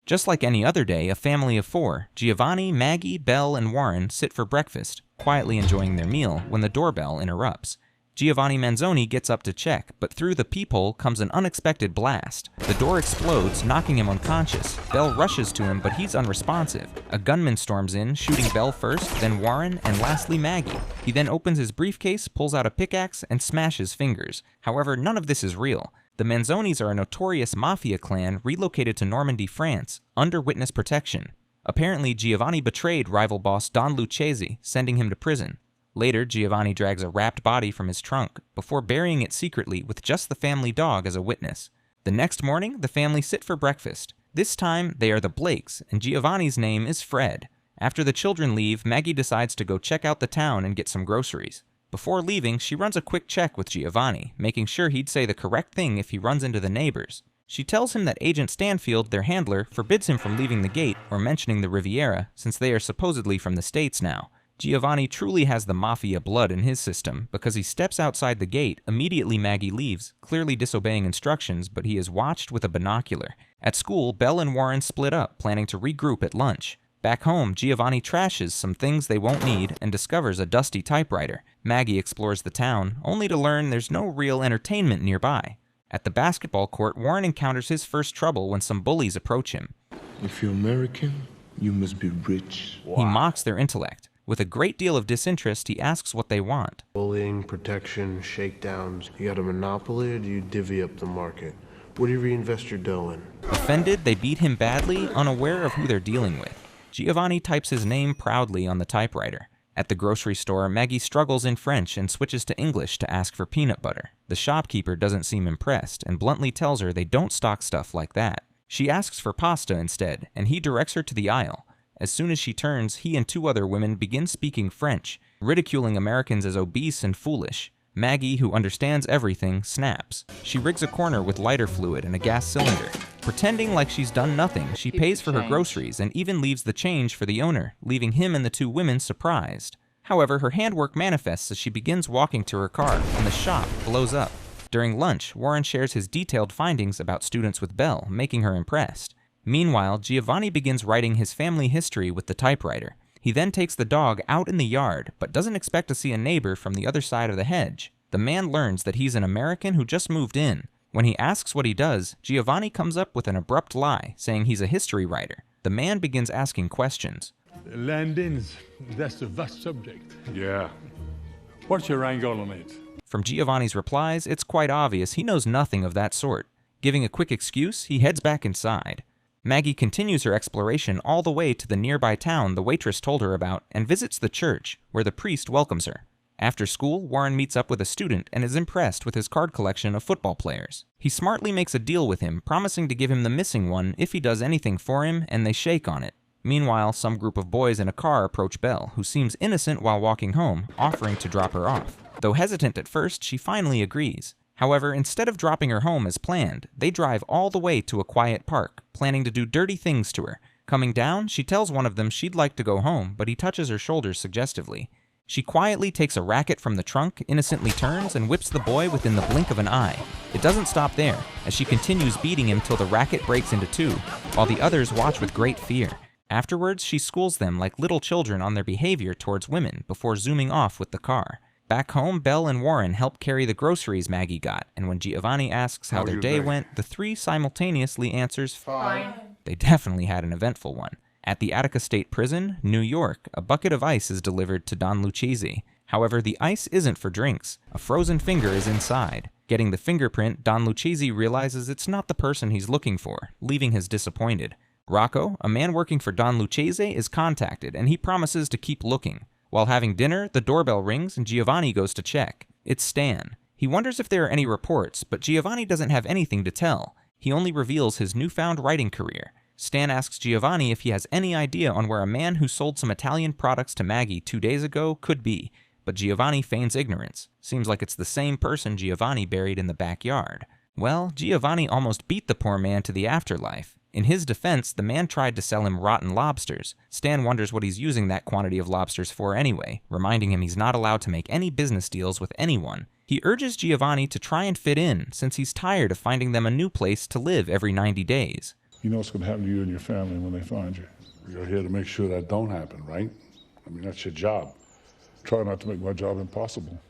Just like any other day, a family of four, Giovanni, Maggie, Belle, and Warren, sit for breakfast, quietly enjoying their meal when the doorbell interrupts. Giovanni Manzoni gets up to check, but through the peephole comes an unexpected blast. The door explodes, knocking him unconscious. Belle rushes to him, but he's unresponsive. A gunman storms in, shooting Belle first, then Warren, and lastly Maggie. He then opens his briefcase, pulls out a pickaxe, and smashes fingers. However, none of this is real. The Manzonis are a notorious Mafia clan relocated to Normandy, France, under witness protection. Apparently, Giovanni betrayed rival boss Don Luchesi, sending him to prison. Later, Giovanni drags a wrapped body from his trunk, before burying it secretly with just the family dog as a witness. The next morning, the family sit for breakfast. This time, they are the Blakes, and Giovanni's name is Fred. After the children leave, Maggie decides to go check out the town and get some groceries. Before leaving, she runs a quick check with Giovanni, making sure he'd say the correct thing if he runs into the neighbors. She tells him that Agent Stanfield, their handler, forbids him from leaving the gate or mentioning the Riviera, since they are supposedly from the States now. Giovanni truly has the Mafia blood in his system, because he steps outside the gate, immediately Maggie leaves, clearly disobeying instructions, but he is watched with a binocular. At school, Belle and Warren split up, planning to regroup at lunch. Back home, Giovanni trashes some things they won't need and discovers a dusty typewriter. Maggie explores the town, only to learn there's no real entertainment nearby. At the basketball court, Warren encounters his first trouble when some bullies approach him. If you're American, you must be rich. He mocks their intellect. With a great deal of disinterest, he asks what they want. Bullying, protection, shakedowns. You got a monopoly, or do you divvy up the market? What do you reinvest your dough in? Offended, they beat him badly, unaware of who they're dealing with. Giovanni types his name proudly on the typewriter. At the grocery store, Maggie struggles in French and switches to English to ask for peanut butter. The shopkeeper doesn't seem impressed and bluntly tells her they don't stock stuff like that. She asks for pasta instead, and he directs her to the aisle. As soon as she turns, he and two other women begin speaking French, ridiculing Americans as obese and foolish. Maggie, who understands everything, snaps. She rigs a corner with lighter fluid and a gas cylinder. Pretending like she's done nothing, she pays for her groceries and even leaves the change for the owner, leaving him and the two women surprised. However, her handwork manifests as she begins walking to her car, and the shop blows up. During lunch, Warren shares his detailed findings about students with Belle, making her impressed. Meanwhile, Giovanni begins writing his family history with the typewriter. He then takes the dog out in the yard, but doesn't expect to see a neighbor from the other side of the hedge. The man learns that he's an American who just moved in. When he asks what he does, Giovanni comes up with an abrupt lie, saying he's a history writer. The man begins asking questions. Landings, that's a vast subject. Yeah. What's your angle on it? From Giovanni's replies, it's quite obvious he knows nothing of that sort. Giving a quick excuse, he heads back inside. Maggie continues her exploration all the way to the nearby town the waitress told her about and visits the church, where the priest welcomes her. After school, Warren meets up with a student and is impressed with his card collection of football players. He smartly makes a deal with him, promising to give him the missing one if he does anything for him, and they shake on it. Meanwhile, some group of boys in a car approach Belle, who seems innocent while walking home, offering to drop her off. Though hesitant at first, she finally agrees. However, instead of dropping her home as planned, they drive all the way to a quiet park, planning to do dirty things to her. Coming down, she tells one of them she'd like to go home, but he touches her shoulder suggestively. She quietly takes a racket from the trunk, innocently turns, and whips the boy within the blink of an eye. It doesn't stop there, as she continues beating him till the racket breaks into two, while the others watch with great fear. Afterwards, she schools them like little children on their behavior towards women before zooming off with the car. Back home, Belle and Warren help carry the groceries Maggie got, and when Giovanni asks how their day went, the three simultaneously answers, "Fine." They definitely had an eventful one. At the Attica State Prison, New York, a bucket of ice is delivered to Don Luchesi. However, the ice isn't for drinks. A frozen finger is inside. Getting the fingerprint, Don Luchesi realizes it's not the person he's looking for, leaving him disappointed. Rocco, a man working for Don Luchesi, is contacted, and he promises to keep looking. While having dinner, the doorbell rings and Giovanni goes to check. It's Stan. He wonders if there are any reports, but Giovanni doesn't have anything to tell. He only reveals his newfound writing career. Stan asks Giovanni if he has any idea on where a man who sold some Italian products to Maggie 2 days ago could be, but Giovanni feigns ignorance. Seems like it's the same person Giovanni buried in the backyard. Well, Giovanni almost beat the poor man to the afterlife. In his defense, the man tried to sell him rotten lobsters. Stan wonders what he's using that quantity of lobsters for anyway, reminding him he's not allowed to make any business deals with anyone. He urges Giovanni to try and fit in, since he's tired of finding them a new place to live every 90 days. You know what's going to happen to you and your family when they find you. You're here to make sure that don't happen, right? I mean, that's your job. Try not to make my job impossible.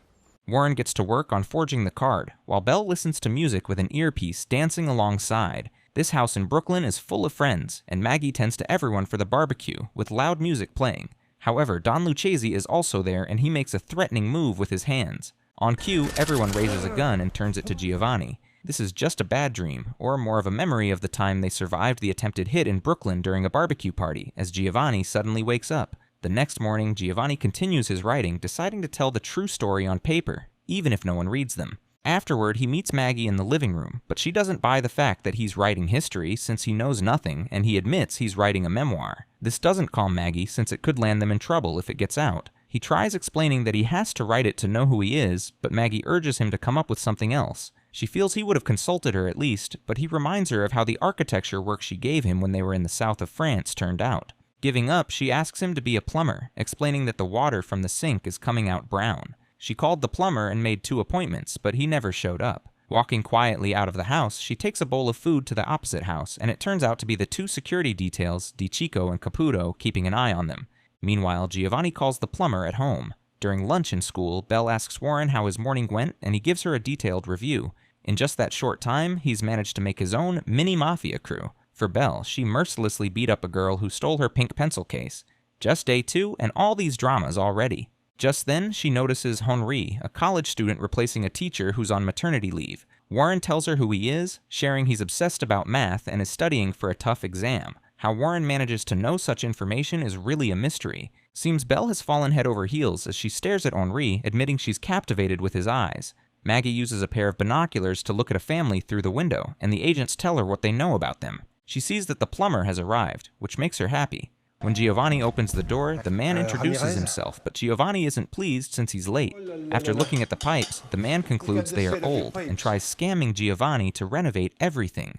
Warren gets to work on forging the card, while Belle listens to music with an earpiece dancing alongside. This house in Brooklyn is full of friends, and Maggie tends to everyone for the barbecue, with loud music playing. However, Don Luchesi is also there, and he makes a threatening move with his hands. On cue, everyone raises a gun and turns it to Giovanni. This is just a bad dream, or more of a memory of the time they survived the attempted hit in Brooklyn during a barbecue party, as Giovanni suddenly wakes up. The next morning, Giovanni continues his writing, deciding to tell the true story on paper, even if no one reads them. Afterward, he meets Maggie in the living room, but she doesn't buy the fact that he's writing history since he knows nothing, and he admits he's writing a memoir. This doesn't calm Maggie since it could land them in trouble if it gets out. He tries explaining that he has to write it to know who he is, but Maggie urges him to come up with something else. She feels he would have consulted her at least, but he reminds her of how the architecture work she gave him when they were in the south of France turned out. Giving up, she asks him to be a plumber, explaining that the water from the sink is coming out brown. She called the plumber and made 2 appointments, but he never showed up. Walking quietly out of the house, she takes a bowl of food to the opposite house, and it turns out to be the 2 security details, Di Chico and Caputo, keeping an eye on them. Meanwhile, Giovanni calls the plumber at home. During lunch in school, Belle asks Warren how his morning went, and he gives her a detailed review. In just that short time, he's managed to make his own mini Mafia crew. For Belle, she mercilessly beat up a girl who stole her pink pencil case. Just day 2, and all these dramas already. Just then, she notices Henri, a college student replacing a teacher who's on maternity leave. Warren tells her who he is, sharing he's obsessed about math and is studying for a tough exam. How Warren manages to know such information is really a mystery. Seems Belle has fallen head over heels as she stares at Henri, admitting she's captivated with his eyes. Maggie uses a pair of binoculars to look at a family through the window, and the agents tell her what they know about them. She sees that the plumber has arrived, which makes her happy. When Giovanni opens the door, the man introduces himself, but Giovanni isn't pleased since he's late. After looking at the pipes, the man concludes they are old and tries scamming Giovanni to renovate everything.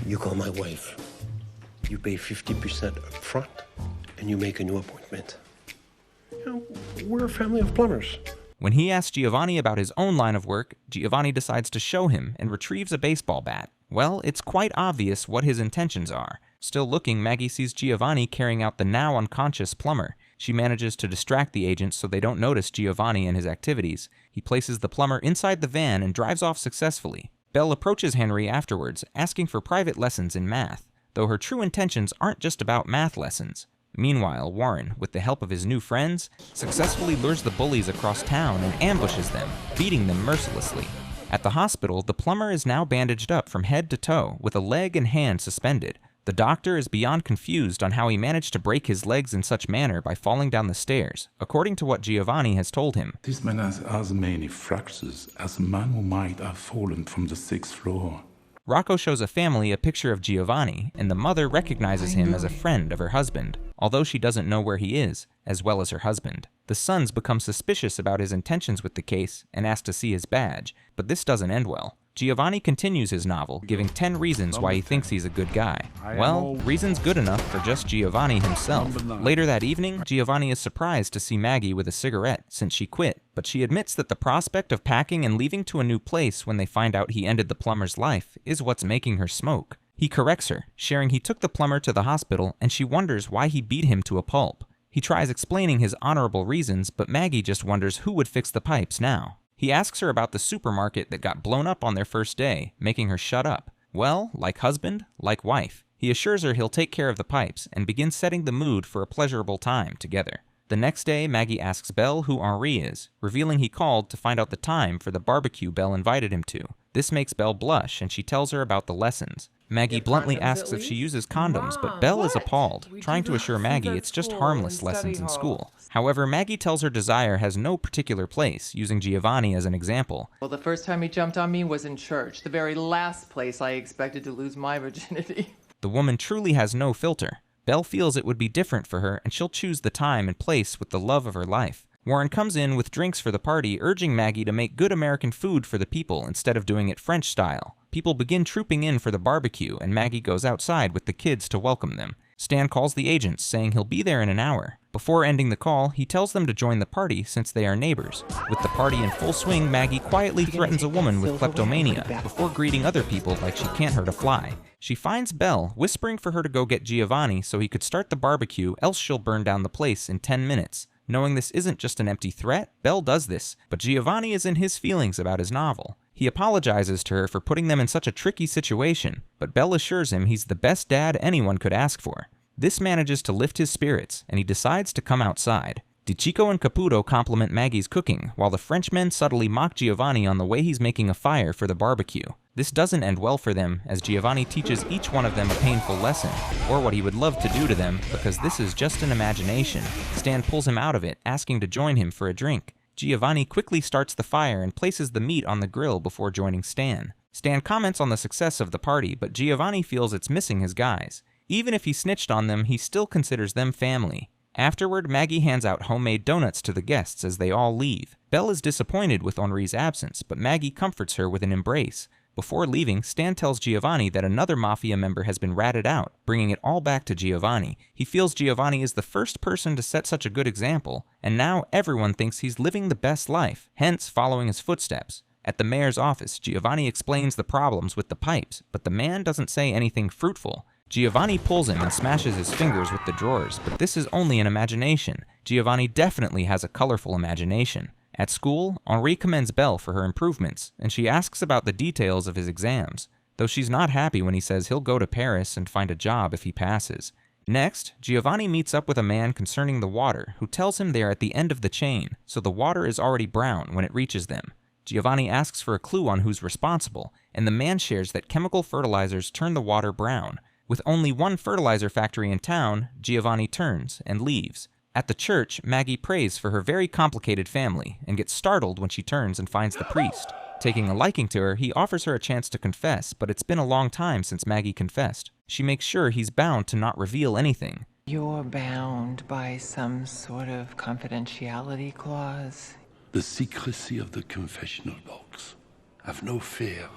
You call my wife. You pay 50% up front, and you make a new appointment. You know, we're a family of plumbers. When he asks Giovanni about his own line of work, Giovanni decides to show him and retrieves a baseball bat. Well, it's quite obvious what his intentions are. Still looking, Maggie sees Giovanni carrying out the now unconscious plumber. She manages to distract the agents so they don't notice Giovanni and his activities. He places the plumber inside the van and drives off successfully. Belle approaches Henry afterwards, asking for private lessons in math, though her true intentions aren't just about math lessons. Meanwhile, Warren, with the help of his new friends, successfully lures the bullies across town and ambushes them, beating them mercilessly. At the hospital, the plumber is now bandaged up from head to toe, with a leg and hand suspended. The doctor is beyond confused on how he managed to break his legs in such manner by falling down the stairs, according to what Giovanni has told him. This man has as many fractures as a man who might have fallen from the 6th floor. Rocco shows a family a picture of Giovanni, and the mother recognizes him as a friend of her husband, although she doesn't know where he is, as well as her husband. The sons become suspicious about his intentions with the case and ask to see his badge, but this doesn't end well. Giovanni continues his novel, giving 10 reasons why he thinks he's a good guy. Well, reasons good enough for just Giovanni himself. Later that evening, Giovanni is surprised to see Maggie with a cigarette, since she quit, but she admits that the prospect of packing and leaving to a new place when they find out he ended the plumber's life is what's making her smoke. He corrects her, sharing he took the plumber to the hospital, and she wonders why he beat him to a pulp. He tries explaining his honorable reasons, but Maggie just wonders who would fix the pipes now. He asks her about the supermarket that got blown up on their first day, making her shut up. Well, like husband, like wife. He assures her he'll take care of the pipes and begins setting the mood for a pleasurable time together. The next day, Maggie asks Belle who Henri is, revealing he called to find out the time for the barbecue Belle invited him to. This makes Belle blush, and she tells her about the lessons. Maggie bluntly asks if she uses condoms, but Belle is appalled, trying to assure Maggie it's just harmless lessons in school. However, Maggie tells her desire has no particular place, using Giovanni as an example. Well, the first time he jumped on me was in church, the very last place I expected to lose my virginity. The woman truly has no filter. Belle feels it would be different for her, and she'll choose the time and place with the love of her life. Warren comes in with drinks for the party, urging Maggie to make good American food for the people instead of doing it French style. People begin trooping in for the barbecue, and Maggie goes outside with the kids to welcome them. Stan calls the agents, saying he'll be there in an hour. Before ending the call, he tells them to join the party since they are neighbors. With the party in full swing, Maggie quietly threatens a woman with kleptomania before greeting other people like she can't hurt a fly. She finds Belle, whispering for her to go get Giovanni so he could start the barbecue, else she'll burn down the place in 10 minutes. Knowing this isn't just an empty threat, Belle does this, but Giovanni is in his feelings about his novel. He apologizes to her for putting them in such a tricky situation, but Belle assures him he's the best dad anyone could ask for. This manages to lift his spirits, and he decides to come outside. Di Chico and Caputo compliment Maggie's cooking, while the Frenchmen subtly mock Giovanni on the way he's making a fire for the barbecue. This doesn't end well for them, as Giovanni teaches each one of them a painful lesson, or what he would love to do to them, because this is just an imagination. Stan pulls him out of it, asking to join him for a drink. Giovanni quickly starts the fire and places the meat on the grill before joining Stan. Stan comments on the success of the party, but Giovanni feels it's missing his guys. Even if he snitched on them, he still considers them family. Afterward, Maggie hands out homemade donuts to the guests as they all leave. Belle is disappointed with Henri's absence, but Maggie comforts her with an embrace. Before leaving, Stan tells Giovanni that another Mafia member has been ratted out, bringing it all back to Giovanni. He feels Giovanni is the first person to set such a good example, and now everyone thinks he's living the best life, hence following his footsteps. At the mayor's office, Giovanni explains the problems with the pipes, but the man doesn't say anything fruitful. Giovanni pulls him and smashes his fingers with the drawers, but this is only an imagination. Giovanni definitely has a colorful imagination. At school, Henri commends Belle for her improvements, and she asks about the details of his exams, though she's not happy when he says he'll go to Paris and find a job if he passes. Next, Giovanni meets up with a man concerning the water, who tells him they are at the end of the chain, so the water is already brown when it reaches them. Giovanni asks for a clue on who's responsible, and the man shares that chemical fertilizers turn the water brown. With only one fertilizer factory in town, Giovanni turns and leaves. At the church, Maggie prays for her very complicated family and gets startled when she turns and finds the priest. Taking a liking to her, he offers her a chance to confess, but it's been a long time since Maggie confessed. She makes sure he's bound to not reveal anything. You're bound by some sort of confidentiality clause. The secrecy of the confessional box. Have no fear.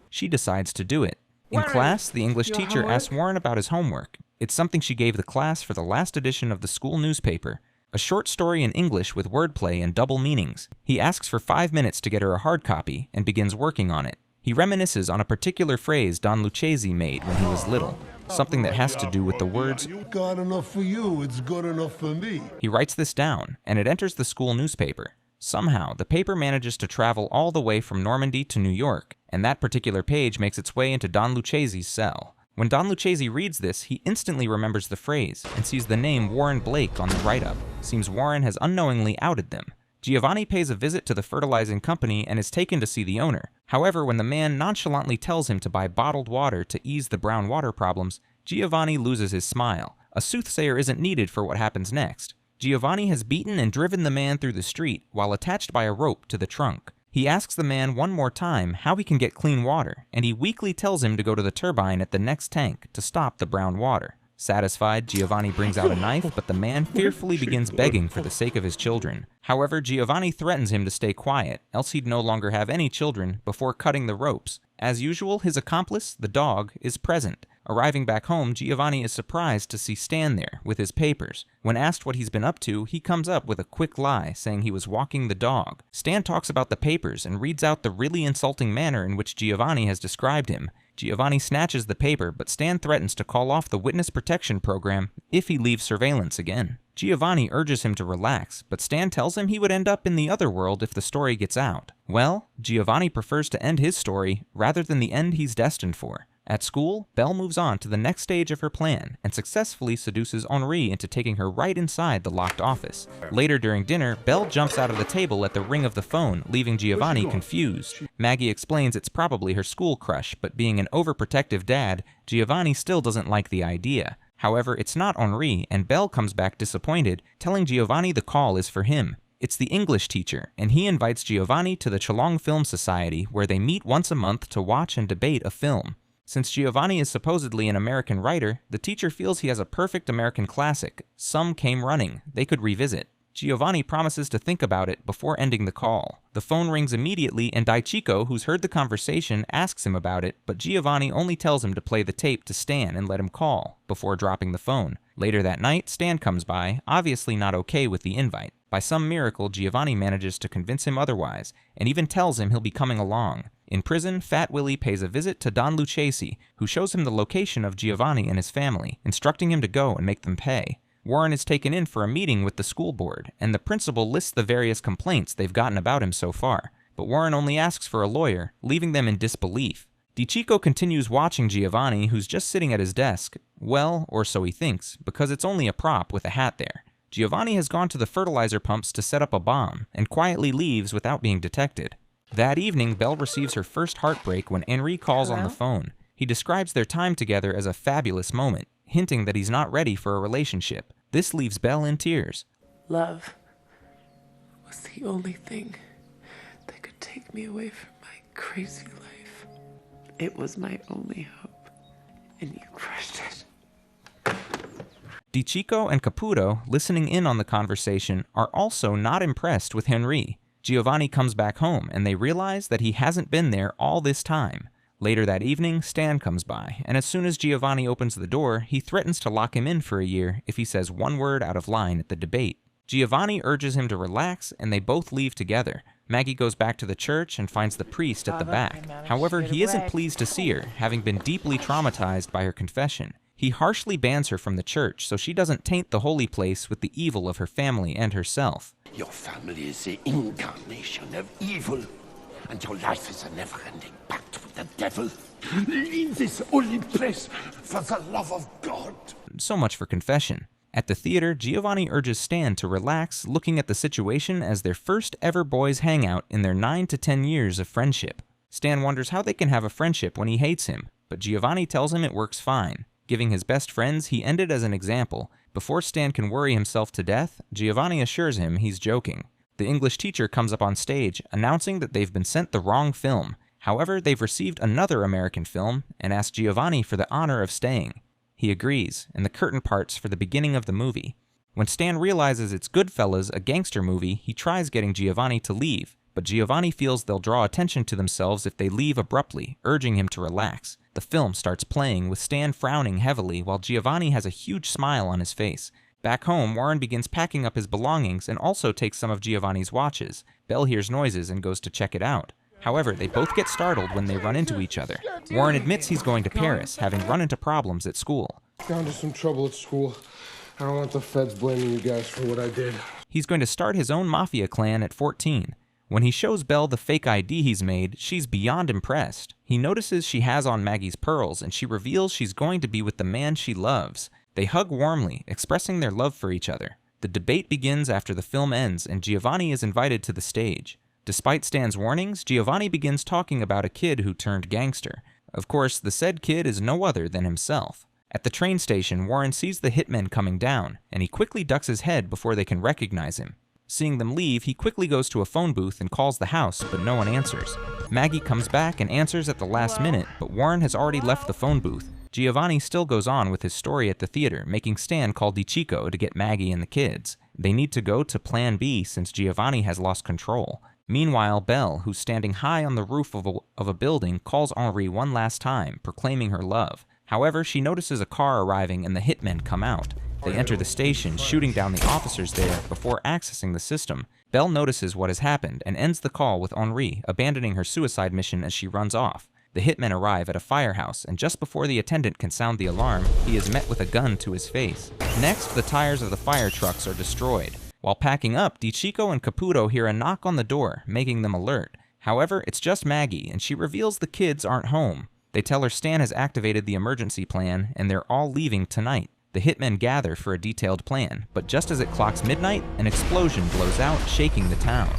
She decides to do it. In class, the English teacher asks Warren about his homework. It's something she gave the class for the last edition of the school newspaper. A short story in English with wordplay and double meanings. He asks for 5 minutes to get her a hard copy and begins working on it. He reminisces on a particular phrase Don Luchesi made when he was little, something that has to do with the words, "God enough for you, it's good enough for me." He writes this down, and it enters the school newspaper. Somehow, the paper manages to travel all the way from Normandy to New York, and that particular page makes its way into Don Luchesi's cell. When Don Luchesi reads this, he instantly remembers the phrase and sees the name Warren Blake on the write-up. Seems Warren has unknowingly outed them. Giovanni pays a visit to the fertilizing company and is taken to see the owner. However, when the man nonchalantly tells him to buy bottled water to ease the brown water problems, Giovanni loses his smile. A soothsayer isn't needed for what happens next. Giovanni has beaten and driven the man through the street while attached by a rope to the trunk. He asks the man one more time how he can get clean water, and he weakly tells him to go to the turbine at the next tank to stop the brown water. Satisfied, Giovanni brings out a knife, but the man fearfully begins begging for the sake of his children. However, Giovanni threatens him to stay quiet, else he'd no longer have any children, before cutting the ropes. As usual, his accomplice, the dog, is present. Arriving back home, Giovanni is surprised to see Stan there, with his papers. When asked what he's been up to, he comes up with a quick lie, saying he was walking the dog. Stan talks about the papers and reads out the really insulting manner in which Giovanni has described him. Giovanni snatches the paper, but Stan threatens to call off the witness protection program if he leaves surveillance again. Giovanni urges him to relax, but Stan tells him he would end up in the other world if the story gets out. Well, Giovanni prefers to end his story rather than the end he's destined for. At school, Belle moves on to the next stage of her plan and successfully seduces Henri into taking her right inside the locked office. Later during dinner, Belle jumps out of the table at the ring of the phone, leaving Giovanni confused. Maggie explains it's probably her school crush, but being an overprotective dad, Giovanni still doesn't like the idea. However, it's not Henri, and Belle comes back disappointed, telling Giovanni the call is for him. It's the English teacher, and he invites Giovanni to the Cholong Film Society, where they meet once a month to watch and debate a film. Since Giovanni is supposedly an American writer, the teacher feels he has a perfect American classic, Some Came Running, they could revisit. Giovanni promises to think about it before ending the call. The phone rings immediately and Daichiko, who's heard the conversation, asks him about it, but Giovanni only tells him to play the tape to Stan and let him call, before dropping the phone. Later that night, Stan comes by, obviously not okay with the invite. By some miracle, Giovanni manages to convince him otherwise, and even tells him he'll be coming along. In prison, Fat Willie pays a visit to Don Luchesi, who shows him the location of Giovanni and his family, instructing him to go and make them pay. Warren is taken in for a meeting with the school board, and the principal lists the various complaints they've gotten about him so far. But Warren only asks for a lawyer, leaving them in disbelief. Daichiko continues watching Giovanni, who's just sitting at his desk. Well, or so he thinks, because it's only a prop with a hat there. Giovanni has gone to the fertilizer pumps to set up a bomb, and quietly leaves without being detected. That evening, Belle receives her first heartbreak when Henri calls on the phone. He describes their time together as a fabulous moment, hinting that he's not ready for a relationship. This leaves Belle in tears. Love was the only thing that could take me away from my crazy life. It was my only hope, and you crushed it. Daichiko and Caputo, listening in on the conversation, are also not impressed with Henri. Giovanni comes back home, and they realize that he hasn't been there all this time. Later that evening, Stan comes by, and as soon as Giovanni opens the door, he threatens to lock him in for a year if he says one word out of line at the debate. Giovanni urges him to relax, and they both leave together. Maggie goes back to the church and finds the priest at the back. However, he isn't pleased to see her, having been deeply traumatized by her confession. He harshly bans her from the church so she doesn't taint the holy place with the evil of her family and herself. Your family is the incarnation of evil, and your life is a never-ending pact with the devil. Leave this holy place for the love of God. So much for confession. At the theater, Giovanni urges Stan to relax, looking at the situation as their first ever boys' hangout in their 9 to 10 years of friendship. Stan wonders how they can have a friendship when he hates him, but Giovanni tells him it works fine. Giving his best friends, he ended as an example. Before Stan can worry himself to death, Giovanni assures him he's joking. The English teacher comes up on stage, announcing that they've been sent the wrong film. However, they've received another American film, and ask Giovanni for the honor of staying. He agrees, and the curtain parts for the beginning of the movie. When Stan realizes it's Goodfellas, a gangster movie, he tries getting Giovanni to leave, but Giovanni feels they'll draw attention to themselves if they leave abruptly, urging him to relax. The film starts playing, with Stan frowning heavily while Giovanni has a huge smile on his face. Back home, Warren begins packing up his belongings and also takes some of Giovanni's watches. Belle hears noises and goes to check it out. However, they both get startled when they run into each other. Warren admits he's going to Paris, having run into problems at school. Got into some trouble at school. I don't want the feds blaming you guys for what I did. He's going to start his own Mafia clan at 14. When he shows Belle the fake ID he's made, she's beyond impressed. He notices she has on Maggie's pearls, and she reveals she's going to be with the man she loves. They hug warmly, expressing their love for each other. The debate begins after the film ends, and Giovanni is invited to the stage. Despite Stan's warnings, Giovanni begins talking about a kid who turned gangster. Of course, the said kid is no other than himself. At the train station, Warren sees the hitmen coming down, and he quickly ducks his head before they can recognize him. Seeing them leave, he quickly goes to a phone booth and calls the house, but no one answers. Maggie comes back and answers at the last minute, but Warren has already left the phone booth. Giovanni still goes on with his story at the theater, making Stan call Daichiko to get Maggie and the kids. They need to go to Plan B since Giovanni has lost control. Meanwhile, Belle, who's standing high on the roof of a building, calls Henri one last time, proclaiming her love. However, she notices a car arriving and the hitmen come out. They enter the station, shooting down the officers there before accessing the system. Belle notices what has happened and ends the call with Henri, abandoning her suicide mission as she runs off. The hitmen arrive at a firehouse, and just before the attendant can sound the alarm, he is met with a gun to his face. Next, the tires of the fire trucks are destroyed. While packing up, Daichiko and Caputo hear a knock on the door, making them alert. However, it's just Maggie, and she reveals the kids aren't home. They tell her Stan has activated the emergency plan, and they're all leaving tonight. The hitmen gather for a detailed plan, but just as it clocks midnight, an explosion blows out, shaking the town.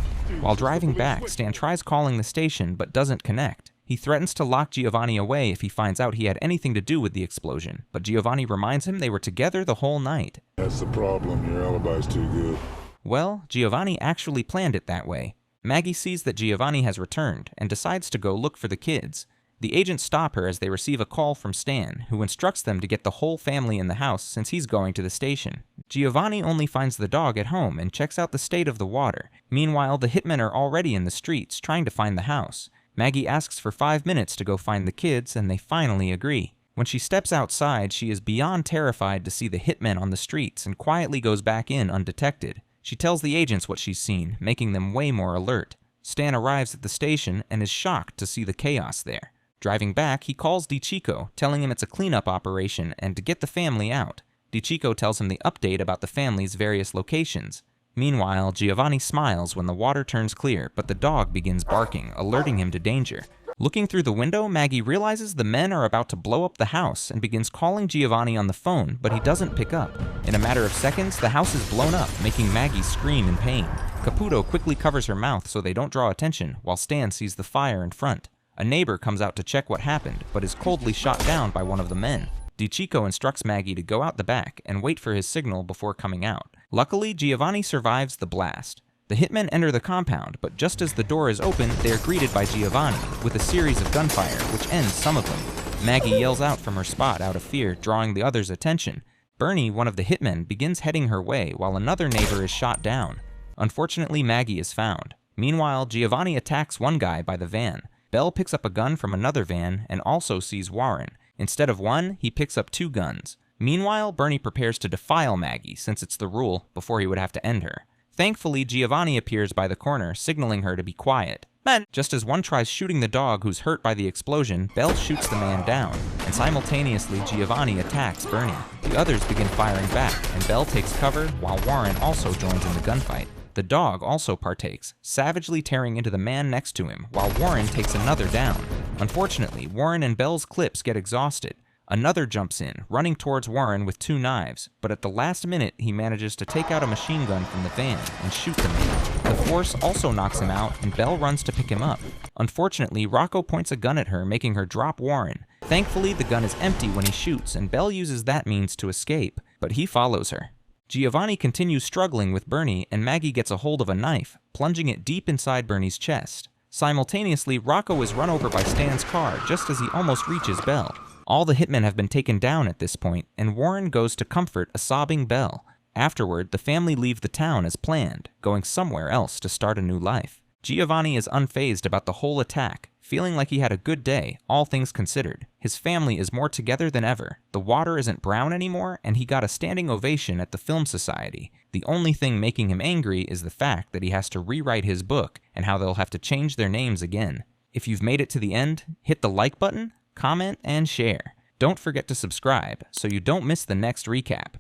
While driving back, Stan tries calling the station, but doesn't connect. He threatens to lock Giovanni away if he finds out he had anything to do with the explosion, but Giovanni reminds him they were together the whole night. That's the problem, your alibi's too good. Well, Giovanni actually planned it that way. Maggie sees that Giovanni has returned and decides to go look for the kids. The agents stop her as they receive a call from Stan, who instructs them to get the whole family in the house since he's going to the station. Giovanni only finds the dog at home and checks out the state of the water. Meanwhile, the hitmen are already in the streets trying to find the house. Maggie asks for 5 minutes to go find the kids, and they finally agree. When she steps outside, she is beyond terrified to see the hitmen on the streets and quietly goes back in undetected. She tells the agents what she's seen, making them way more alert. Stan arrives at the station and is shocked to see the chaos there. Driving back, he calls DiCicco, telling him it's a cleanup operation and to get the family out. DiCicco tells him the update about the family's various locations. Meanwhile, Giovanni smiles when the water turns clear, but the dog begins barking, alerting him to danger. Looking through the window, Maggie realizes the men are about to blow up the house and begins calling Giovanni on the phone, but he doesn't pick up. In a matter of seconds, the house is blown up, making Maggie scream in pain. Caputo quickly covers her mouth so they don't draw attention, while Stan sees the fire in front. A neighbor comes out to check what happened, but is coldly shot down by one of the men. DiCicco instructs Maggie to go out the back and wait for his signal before coming out. Luckily, Giovanni survives the blast. The hitmen enter the compound, but just as the door is open, they are greeted by Giovanni with a series of gunfire, which ends some of them. Maggie yells out from her spot out of fear, drawing the others' attention. Bernie, one of the hitmen, begins heading her way while another neighbor is shot down. Unfortunately, Maggie is found. Meanwhile, Giovanni attacks one guy by the van. Bell picks up a gun from another van and also sees Warren. Instead of one, he picks up 2 guns. Meanwhile, Bernie prepares to defile Maggie, since it's the rule, before he would have to end her. Thankfully, Giovanni appears by the corner, signaling her to be quiet. But just as one tries shooting the dog who's hurt by the explosion, Bell shoots the man down, and simultaneously Giovanni attacks Bernie. The others begin firing back, and Bell takes cover, while Warren also joins in the gunfight. The dog also partakes, savagely tearing into the man next to him, while Warren takes another down. Unfortunately, Warren and Bell's clips get exhausted. Another jumps in, running towards Warren with 2 knives, but at the last minute he manages to take out a machine gun from the van and shoot the man. The force also knocks him out, and Bell runs to pick him up. Unfortunately, Rocco points a gun at her, making her drop Warren. Thankfully, the gun is empty when he shoots, and Bell uses that means to escape, but he follows her. Giovanni continues struggling with Bernie, and Maggie gets a hold of a knife, plunging it deep inside Bernie's chest. Simultaneously, Rocco is run over by Stan's car just as he almost reaches Bell. All the hitmen have been taken down at this point, and Warren goes to comfort a sobbing Bell. Afterward, the family leave the town as planned, going somewhere else to start a new life. Giovanni is unfazed about the whole attack, feeling like he had a good day, all things considered. His family is more together than ever. The water isn't brown anymore, and he got a standing ovation at the Film Society. The only thing making him angry is the fact that he has to rewrite his book, and how they'll have to change their names again. If you've made it to the end, hit the like button, comment, and share. Don't forget to subscribe so you don't miss the next recap.